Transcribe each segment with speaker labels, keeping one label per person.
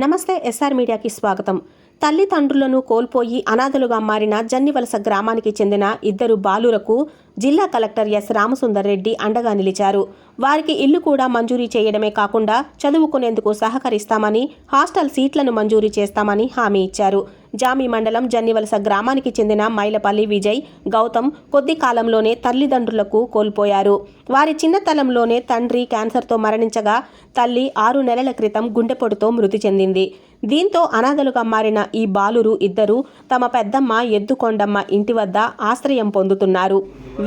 Speaker 1: నమస్తే ఎస్ఆర్ మీడియాకి స్వాగతం. తల్లిదండ్రులను కోల్పోయి అనాథలుగా మారిన జన్నివలస గ్రామానికి చెందిన ఇద్దరు బాలురకు జిల్లా కలెక్టర్ ఎస్ రామసుందర్ రెడ్డి అండగా నిలిచారు. వారికి ఇల్లు కూడా మంజూరీ చేయడమే కాకుండా చదువుకునేందుకు సహకరిస్తామని, హాస్టల్ సీట్లను మంజూరీ చేస్తామని హామీ ఇచ్చారు. జామి మండలం జన్నివలస గ్రామానికి చెందిన మైలపల్లి విజయ్, గౌతమ్ కొద్ది కాలంలోనే తల్లిదండ్రులకు కోల్పోయారు. వారి చిన్నతనంలోనే తండ్రి క్యాన్సర్తో మరణించగా తల్లి 6 నెలల క్రితం గుండెపోటుతో మృతి చెందింది. దీంతో అనాథలుగా మారిన ఈ బాలురు ఇద్దరు తమ పెద్దమ్మ ఎద్దుకొండమ్మ ఇంటి వద్ద ఆశ్రయం పొందుతున్నారు.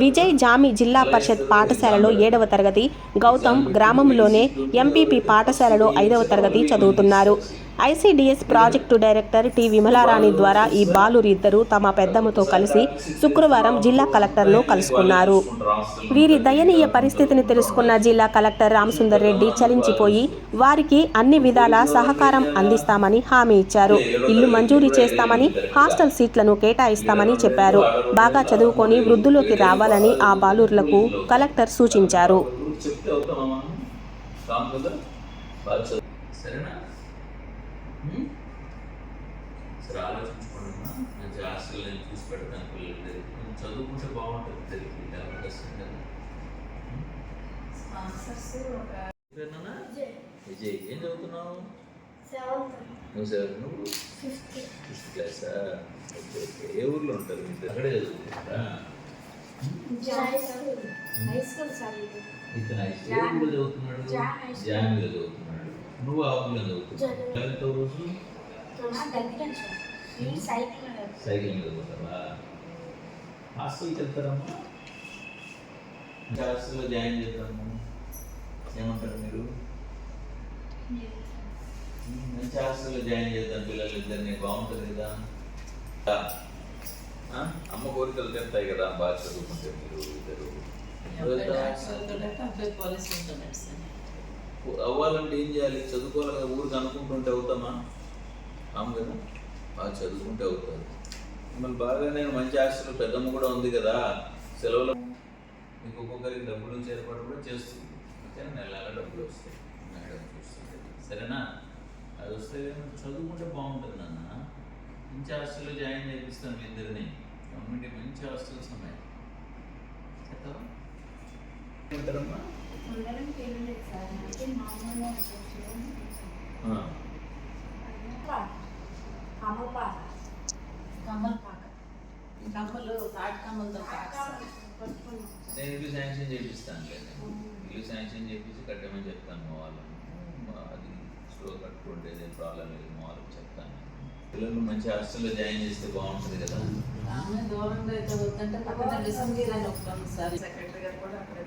Speaker 1: విజయ్ జామి జిల్లా పరిషత్ పాఠశాలలో 7వ తరగతి, గౌతమ్ గ్రామంలోనే ఎంపీపీ పాఠశాలలో 5వ తరగతి చదువుతున్నారు. ICDS project director T Vimalarani ద్వారా ఈ బాలురు ఇద్దరు తమ పెద్దమ్మతో కలిసి శుక్రవారం జిల్లా కలెక్టర్ను కలుసుకున్నారు. వీరి దయనీయ పరిస్థితిని తెలుసుకున్న జిల్లా కలెక్టర్ రామసుందర్ రెడ్డి చలించిపోయి వారికి అన్ని విధాల సహకారం అందిస్తామని హామీ ఇచ్చారు. ఇల్లు మంజూరీ చేస్తామని, హాస్టల్ సీట్లను కేటాయిస్తామని చెప్పారు. బాగా చదువుకొని వృద్ధులోకి రావాలని ఆ బాలుర్లకు కలెక్టర్ సూచించారు.
Speaker 2: సరే ఆలోచించుకోండి. మంచి హాస్టల్ నేను చూసి పెడతాను పిల్లలు. చదువుకుంటే బాగుంటుంది తెలిపి విజయ్ ఏం చదువుతున్నావు? నువ్వు ఫిఫ్త్ క్లాసా? Okay okay. ఏ ఊర్లో ఉంటారు? అక్కడే చదువుకుంటారా? ఇతను ఏ ఊళ్ళో చదువుతున్నాడు? జామీలో చదువుతున్నాడు. నువ్వు ఆ ఊళ్ళో చదువుతున్నావు. రోజు సైకిల్ మీద పోతావా? హాస్టల్కి వెళ్తారమ్మా? హాస్టల్లో జాయిన్ చేద్దాము. ఏమంటారు మీరు? మంచి హాస్టల్లో జాయిన్ చేద్దాం పిల్లలు ఇద్దరిని, బాగుంటుంది కదా. అమ్మ కోరికలు తింటాయి కదా బాగా చదువుకుంటే మీరు ఇద్దరు. అవ్వాలంటే ఏం చేయాలి? చదువుకోవాలి కదా. ఊరికి అనుకుంటుంటే అవుతామా? అవును కదా, బాగా చదువుకుంటే అవుతుంది. మిమ్మల్ని బాగా నేను మంచి హాస్టల్ పెద్దమ్మ కూడా ఉంది కదా, సెలవులో మీకు ఒక్కొక్కరికి డబ్బుల నుంచి ఏర్పాటు కూడా చేస్తుంది. నెల డబ్బులు వస్తాయి, మేడం చూస్తుంది. సరేనా? అది వస్తే చదువుకుంటే బాగుంటుంది నాన్న. మంచి హాస్టల్లో జాయిన్ చేపిస్తాను మీ ఇద్దరిని. గవర్నమెంట్ మంచి హాస్టల్స్ ఉన్నాయి. చెప్తావా? ఏమంటారమ్మా? నేను ఇల్లు శాంక్షన్ చేపిస్తాను లేదు. ఇల్లు శాంక్షన్ చేపించి కట్టమని చెప్తాను మా వాళ్ళని. అది స్లో కట్టుకుంటే ప్రాబ్లం లేదు, మా వాళ్ళకి చెప్తాను. పిల్లలు మంచి హాస్టల్లో జాయిన్ చేస్తే బాగుంటుంది కదా.
Speaker 3: దూరంగా అయితే వద్దంటే సెక్రటరీ గారు కూడా అక్కడ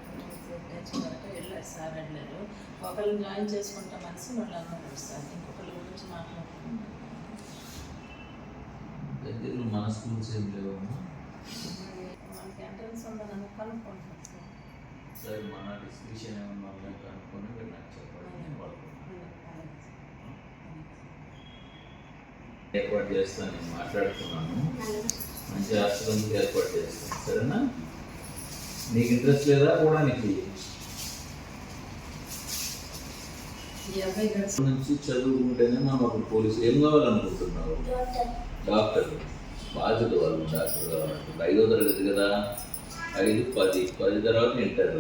Speaker 3: వెళ్ళారు సార్. వెళ్ళారు. ఒకరిని జాయిన్ చేసుకుంటాం అనేసి వాళ్ళు అన్నారు సార్. ఇంకొకరి గురించి మాట్లాడుతున్నాం.
Speaker 2: దగ్గరలో మన స్కూల్స్ ఏం లేవమ్మా?
Speaker 3: మనకి ఎంట్రన్స్ ఉందని కనుక్కుంటాం సార్.
Speaker 2: సార్ మన డిస్క్రిప్షన్ ఏమన్నా ఉందని కనుక్కొని మీరు నాకు చెప్పండి. ఏర్పాటు చేస్తాను, నేను మాట్లాడుతున్నాను. మంచి హాస్టల్ ఏర్పాటు చేస్తాను. సరేనా? నీకు ఇంట్రెస్ట్ లేదా కూడా? నీకు నుంచి చదువుకుంటేనే మనం అప్పుడు పోలీసు ఏం కావాలనుకుంటున్నావు? డాక్టర్. బాధ్యత వాళ్ళు డాక్టర్ కావాలంటే 5వ తరగతి కదా. 5, 10 తర్వాత ఇంటర్.